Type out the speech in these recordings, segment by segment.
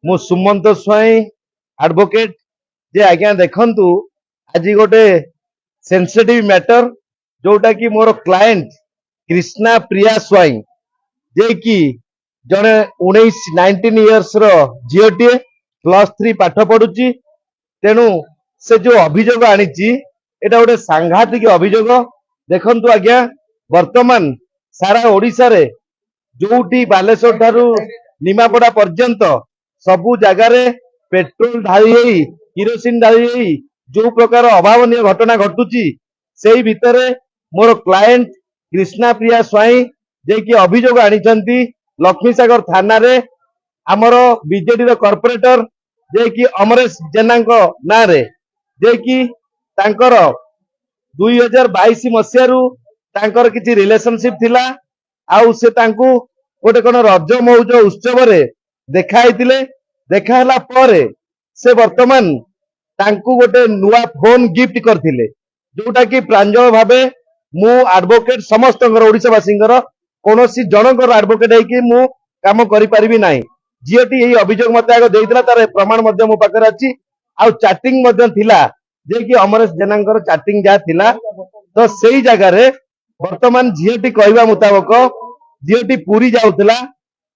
मु सुमंत स्वाई एडवोकेट जे आज्ञा देखंतु आज गोटे सेंसिटिव मैटर जोटा कि मोर क्लाएंट कृष्णा प्रिया स्वाई जे कि जड़े 19 इयर्स झीटे +3 पाठ पढ़ुची तेणु से जो अभियोग आनी एटा गोटे सांघातिक अभियोग देखंतु आज्ञा वर्तमान सारा ओडिशा रे जोटी बालेश्वर ठारू निमापड़ा पर्यंत सबु जगार पेट्रोल ढाई किरोसिन ढाई जो प्रकार अभावन घटना घटुची से भितर मोर क्लाएंट कृष्णा प्रिया स्वाई जे कि अभियोग आनी लक्ष्मीसागर थाना रे आमर बीजेडी कॉर्पोरेटर जे कि अमरेश जेना ना रे जे कि तांकर 2022 मसीहारू तांकर किसी रिलेशनशिप थिला आउ से तांकू गोटे कौन रज मौज उत्सव रे देखाला परे से वर्तमान तांकू गोटे नुआ फोन गिफ्ट करथिले जोटा कि प्रांजल भाबे मु एडवोकेट समस्त ओडिशावासींकर कोनोसी जनकर एडवोकेट है कि मु काम करि परिबि नाही जीएटी एही अभियोग मते आगे देइतला तार प्रमाण मध्य मो पाकर अछि आ चैटिंग मध्य थिला जे कि अमरेश जेनांकर चैटिंग जा थिला तो सेही जगह रे वर्तमान जीएटी कहवा मुताबक जीएटी पुरी जाउतला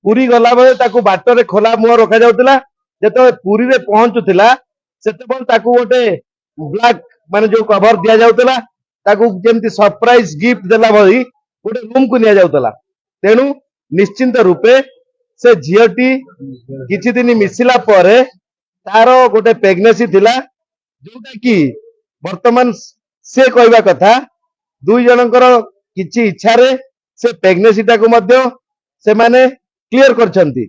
पुरी गला बेले ताकू बाटर खोला मुह रखा जाउतला जेतो पुरी रे पहुंचुतला सेते ताकू गोटे ब्लैक माने जो कवर दिया जाउतला ताकू जेमती सरप्राइज गिफ्ट देला भई गोटे रूम को निया जाउतला तेनु निश्चिंत रूपे से झीटी किछि दिन मिसिला परे तारो गोटे प्रेगनेंसी थिला जोटा कि वर्तमान से कहवा कथा दुई जनकर किछि इच्छा रे से प्रेगनेंसी टाकू मध्य से माने क्लियर करछंती